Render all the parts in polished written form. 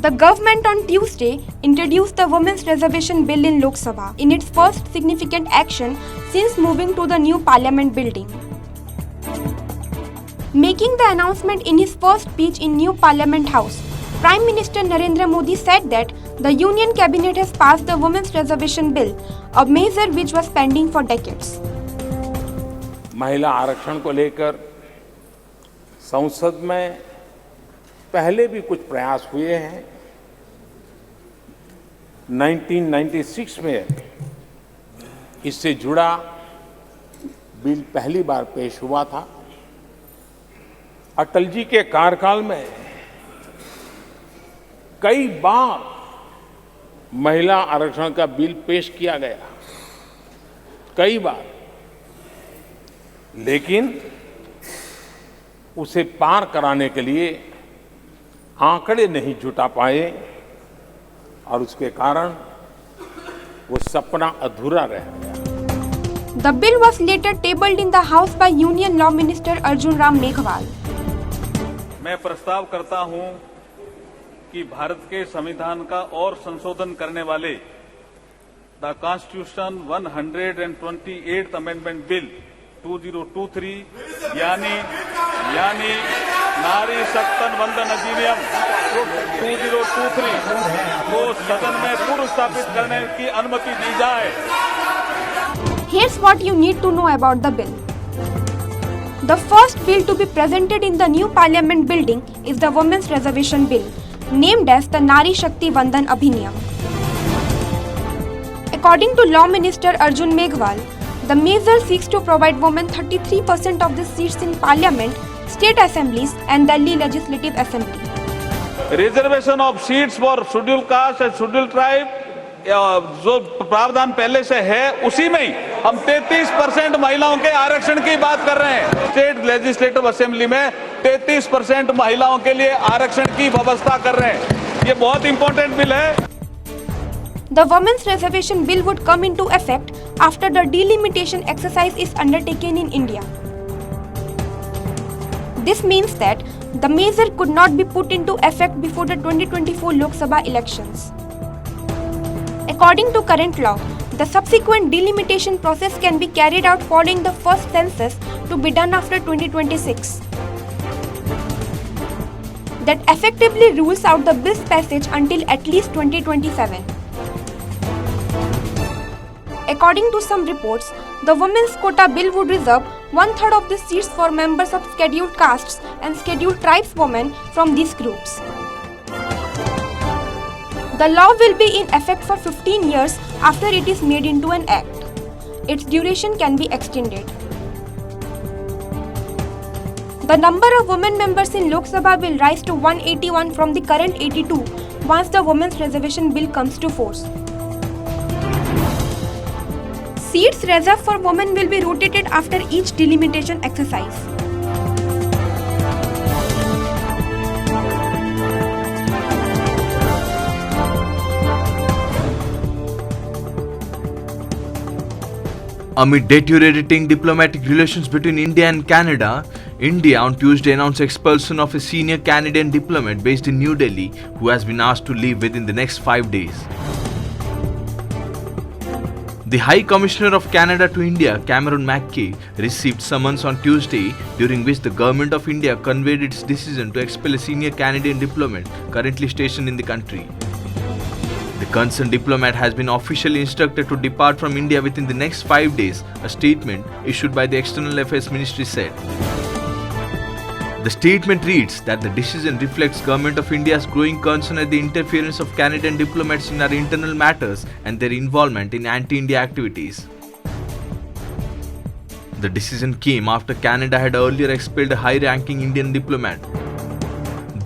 The government on Tuesday introduced the Women's Reservation Bill in Lok Sabha in its first significant action since moving to the new Parliament building. Making the announcement in his first speech in new Parliament House, Prime Minister Narendra Modi said that the Union Cabinet has passed the Women's Reservation Bill, a measure which was pending for decades. महिला आरक्षण को लेकर संसद में पहले भी कुछ प्रयास हुए हैं। 1996 में इससे जुड़ा बिल पहली बार पेश हुआ था। अटल जी के कार्यकाल में कई बार महिला आरक्षण का बिल पेश किया गया, कई बार, लेकिन उसे पार कराने के लिए आंकड़े नहीं जुटा पाए और उसके कारण वो सपना अधूरा रह गया। The bill was later tabled in the House by Union Law Minister Arjun Ram Meghwal. मैं प्रस्ताव करता हूं कि भारत के संविधान का और संशोधन करने वाले the constitution 128th amendment bill 2023 यानी नारी शक्ति वंदन अधिनियम 2023 को सदन में पुनर्स्थापित करने की अनुमति दी जाए। Here's what you need to know about the bill. The first bill to be presented in the new Parliament building is the Women's Reservation Bill, named as the Nari Shakti Vandan Abhiniyam. According to Law Minister Arjun Meghwal, the measure seeks to provide women 33% of the seats in Parliament, state assemblies and Delhi Legislative Assembly. Reservation of seats for schedule caste and schedule tribe जो प्रावधान पहले से है उसी में ही हम 33% महिलाओं के आरक्षण की बात कर रहे हैं। स्टेट लेजिस्लेटिव असेंबली में 33% महिलाओं के लिए आरक्षण की व्यवस्था कर रहे हैं। ये बहुत इंपॉर्टेंट बिल है। The Women's Reservation Bill would come into effect after the delimitation exercise is undertaken in India. This means that the measure could not be put into effect before the 2024 Lok Sabha elections. According to current law, the subsequent delimitation process can be carried out following the first census to be done after 2026. That effectively rules out the bill's passage until at least 2027. According to some reports, the women's quota bill would reserve 1/3 of the seats for members of scheduled castes and scheduled tribes women from these groups. The law will be in effect for 15 years after it is made into an act. Its duration can be extended. The number of women members in Lok Sabha will rise to 181 from the current 82 once the Women's Reservation Bill comes to force. Seats reserved for women will be rotated after each delimitation exercise. Amid deteriorating diplomatic relations between India and Canada, India on Tuesday announced expulsion of a senior Canadian diplomat based in New Delhi who has been asked to leave within the next 5 days. The High Commissioner of Canada to India, Cameron McKay, received summons on Tuesday, during which the Government of India conveyed its decision to expel a senior Canadian diplomat currently stationed in the country. The concerned diplomat has been officially instructed to depart from India within the next 5 days, a statement issued by the External Affairs Ministry said. The statement reads that the decision reflects Government of India's growing concern at the interference of Canadian diplomats in our internal matters and their involvement in anti-India activities. The decision came after Canada had earlier expelled a high-ranking Indian diplomat.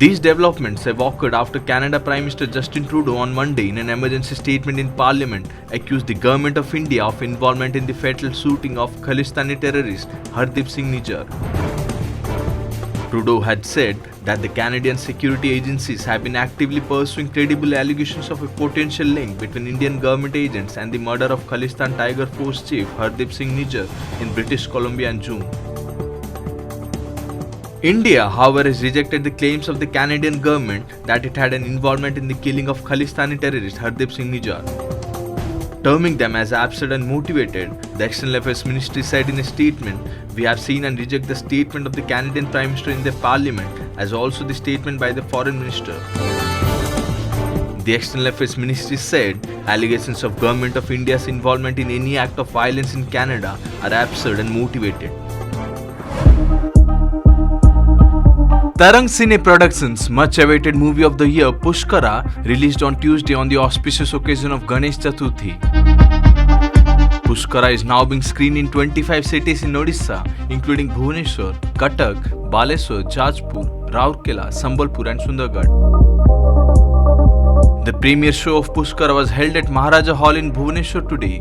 These developments have occurred after Canada Prime Minister Justin Trudeau on Monday in an emergency statement in Parliament accused the Government of India of involvement in the fatal shooting of Khalistani terrorist Hardeep Singh Nijjar. Trudeau had said that the Canadian security agencies have been actively pursuing credible allegations of a potential link between Indian government agents and the murder of Khalistan Tiger Force chief Hardeep Singh Nijjar in British Columbia in June. India, however, has rejected the claims of the Canadian government that it had an involvement in the killing of Khalistani terrorist Hardeep Singh Nijjar. Terming them as absurd and motivated, the External Affairs Ministry said in a statement, "We have seen and reject the statement of the Canadian Prime Minister in the Parliament as also the statement by the Foreign Minister." The External Affairs Ministry said allegations of Government of India's involvement in any act of violence in Canada are absurd and motivated. Tarang Cine Productions' much-awaited movie of the year, Pushkara, released on Tuesday on the auspicious occasion of Ganesh Chaturthi. Pushkara is now being screened in 25 cities in Odisha, including Bhubaneswar, Cuttack, Baleswar, Jajpur, Rourkela, Sambalpur and Sundargarh. The premiere show of Pushkara was held at Maharaja Hall in Bhubaneswar today.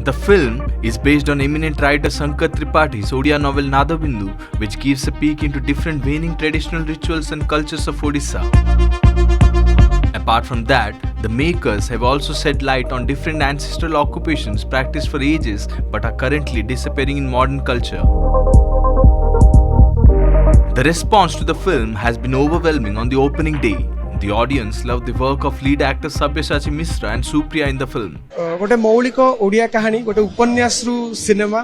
The film is based on eminent writer Shankar Tripathi's Odia novel Nadabindu, which gives a peek into different waning traditional rituals and cultures of Odisha. Apart from that, the makers have also shed light on different ancestral occupations practiced for ages but are currently disappearing in modern culture. The response to the film has been overwhelming on the opening day. The audience loved the work of lead actors Sabyasachi Mishra and Supriya in the film. गोटे मौलिक ओडिया कहानी गोटे उपन्यास रु cinema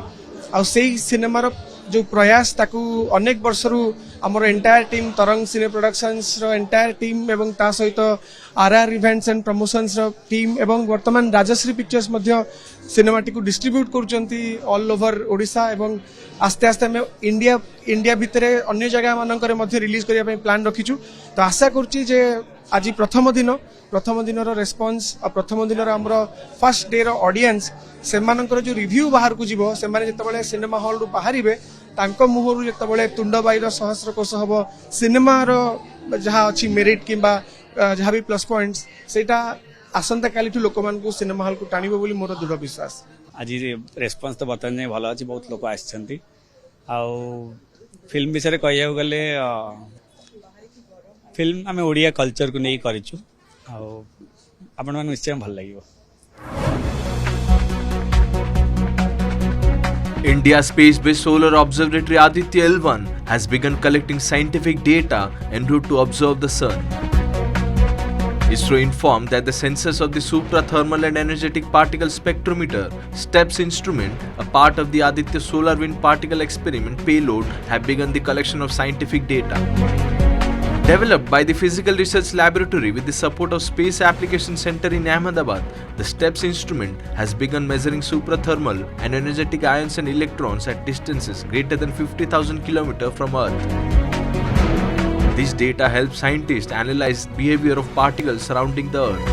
आ सेही सिनेमार जो प्रयास ताकू अनेक वर्षरु हमर entire team Tarang cine productions रो एंटायर टीम एवं ता सहित आरआर इवेंट्स एंड प्रमोशंस रो टीम एवं वर्तमान राजश्री पिक्चर्स मध्य सिनेमाटी को डिस्ट्रीब्यूट करूचंती ऑल ओवर ओडिशा एवं आस्ते आस्ते हम इंडिया भितर अन्य जगह मानकर मध्य रिलीज करिया पई प्लान रखिछु तो आशा करछि जे आज प्रथम दिन रेस्पॉन्स और प्रथम दिन हमरो फर्स्ट डे रो ऑडियंस से मानकर जो रिव्यू बाहर को जीवो से माने जतबेले सिनेमा हॉल रु बाहरिबे तांको मुहरु जतबेले तुंडबाईर सहस्र कोश हबो सिनेमा रो जहा अछि मेरिट किबा जहा भी प्लस पॉइंट्स सेटा आसंता कालीठु लोकमान को सिनेमा हॉल को टाणिबो बोली मोर दृढ़ विश्वास। आज रेस्पॉन्स तो बर्तमान जाए भल अच्छी बहुत लोग आसछंती आउ फिल्म विषय कहिया गले फिल्म आम ओडिया कल्चर को नहीं करिछु आउ आपण मन निश्चय भल लागिवो। India's space-based solar observatory Aditya L1 has begun collecting scientific data en route to observe the sun. ISRO informed that the sensors of the supra-thermal and energetic particle spectrometer STEPS instrument, a part of the Aditya Solar Wind Particle Experiment payload, have begun the collection of scientific data. Developed by the Physical Research Laboratory with the support of Space Application Center in Ahmedabad, the STEPS instrument has begun measuring suprathermal and energetic ions and electrons at distances greater than 50,000 km from Earth. This data helps scientists analyze the behavior of particles surrounding the Earth.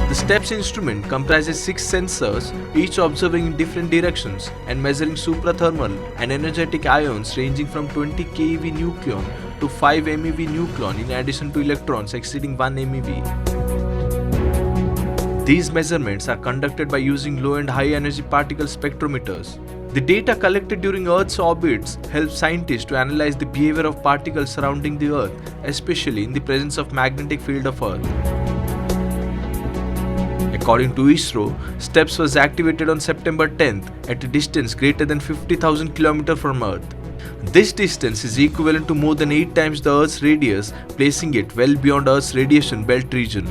The STEPS instrument comprises 6 sensors, each observing in different directions and measuring suprathermal and energetic ions ranging from 20 keV nucleon to 5 MeV nucleon in addition to electrons exceeding 1 MeV. These measurements are conducted by using low and high energy particle spectrometers. The data collected during Earth's orbits help scientists to analyze the behavior of particles surrounding the Earth, especially in the presence of magnetic field of Earth. According to ISRO, STEPS was activated on September 10th at a distance greater than 50,000 km from Earth. This distance is equivalent to more than 8 times the Earth's radius, placing it well beyond Earth's radiation belt region.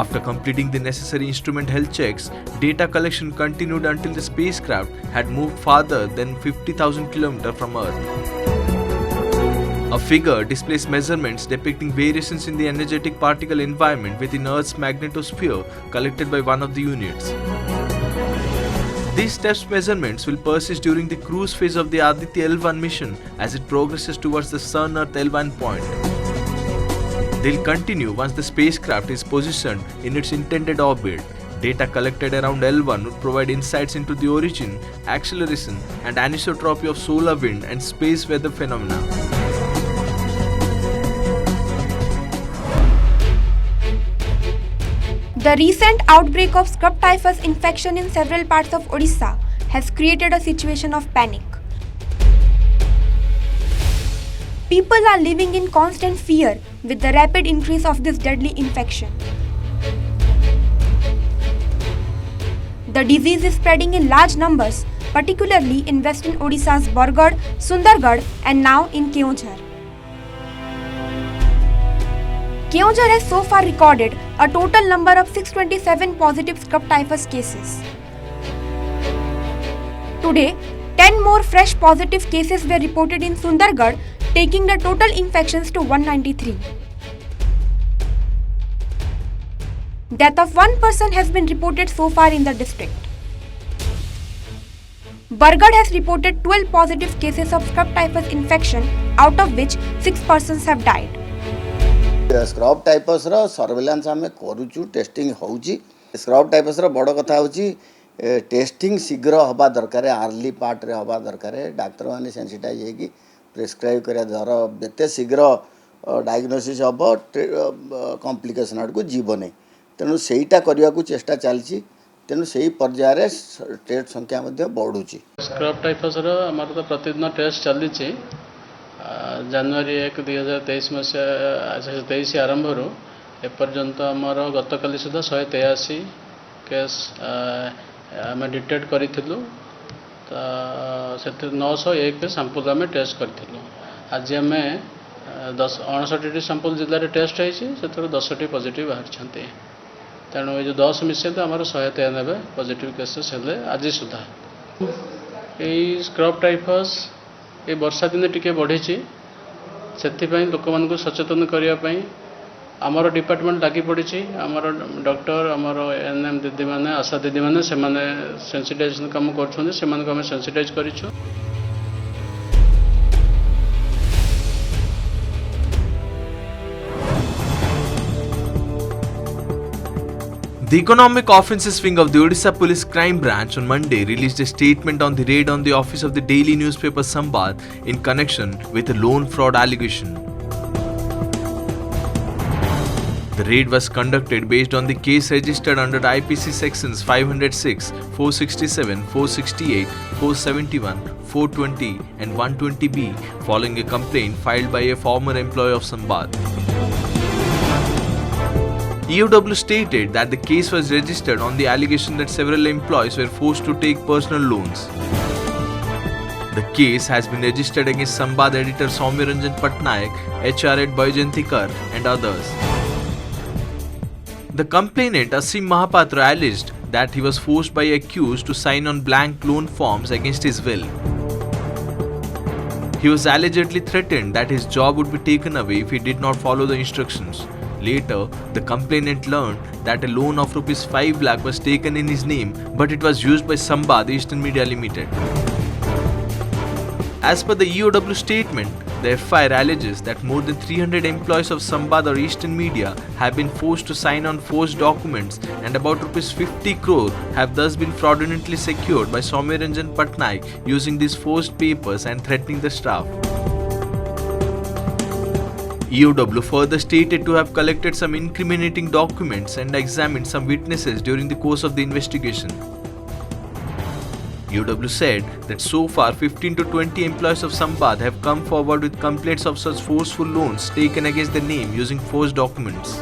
After completing the necessary instrument health checks, data collection continued until the spacecraft had moved farther than 50,000 km from Earth. A figure displays measurements depicting variations in the energetic particle environment within Earth's magnetosphere collected by one of the units. These STEPS measurements will persist during the cruise phase of the Aditya L1 mission as it progresses towards the Sun-Earth L1 point. They'll continue once the spacecraft is positioned in its intended orbit. Data collected around L1 would provide insights into the origin, acceleration, and anisotropy of solar wind and space weather phenomena. The recent outbreak of scrub typhus infection in several parts of Odisha has created a situation of panic. People are living in constant fear with the rapid increase of this deadly infection. The disease is spreading in large numbers particularly in western Odisha's Bargarh, Sundargarh and now in Keonjhar. Keonjhar has so far recorded a total number of 627 positive scrub typhus cases. Today, 10 more fresh positive cases were reported in Sundargarh, taking the total infections to 193. Death of one person has been reported so far in the district. Bargarh has reported 12 positive cases of scrub typhus infection, out of which 6 persons have died. Scrub types surveillance आम करुचु testing होउची scrub types बड़ कथा होची testing शीघ्र हवा दरकार early part रे हवा दरकार डाक्तर माने सेंसिटाइज होगी प्रिस्क्राइब करिया द्वारा जेते शीघ्र डायग्नोसिस हम कॉम्प्लिकेशन आड़ को जीव नहीं तेणु सेटा करने को चेष्टा चलती तेणु से पर्यायर टेस्ट संख्या बढ़ुची स्क्रब टाइफस आमर तो प्रतिदिन टेस्ट चली जनवरी 1 2023 मसीहा 23 आरंभ एपर्यंत आमर गत काली सुधा 183 केस आम डिटेक्ट करूँ से 901 सैंपल आम टेस्ट करूँ आज आम 59 सैंपल जिले टेस्ट होती 10 पॉजिटिव बाहरी तेणु ये 10 मिसे आम 193 पॉजिटिव केसेस हेले आज सुधा यही स्क्रब टाइफस ये वर्षा दिन टिके बढ़ी से लोक मान सचेतन करने आमर डिपार्टमेंट लगी पड़ी आमर डॉक्टर आमर एएनएम दीदी मैंने आशा दीदी मैंने सेंसिटाइजेशन काम कर सेंसिटाइज करूँ। The Economic Offences Wing of the Odisha Police Crime Branch on Monday released a statement on the raid on the office of the daily newspaper Sambad in connection with a loan fraud allegation. The raid was conducted based on the case registered under IPC sections 506, 467, 468, 471, 420 and 120B following a complaint filed by a former employee of Sambad. EOW stated that the case was registered on the allegation that several employees were forced to take personal loans. The case has been registered against Sambad editor Soumyaranjan Patnaik, HR at Baijantikar and others. The complainant Asim Mahapatra alleged that he was forced by accused to sign on blank loan forms against his will. He was allegedly threatened that his job would be taken away if he did not follow the instructions. Later, the complainant learned that a loan of Rs 5 lakh was taken in his name, but it was used by Sambad Eastern Media Limited. As per the EOW statement, the FIR alleges that more than 300 employees of Sambad or Eastern Media have been forced to sign on forged documents and about Rs 50 crore have thus been fraudulently secured by Soumyaranjan Patnaik using these forged papers and threatening the staff. EOW further stated to have collected some incriminating documents and examined some witnesses during the course of the investigation. EOW said that so far 15 to 20 employees of Sambad have come forward with complaints of such forceful loans taken against their name using forged documents.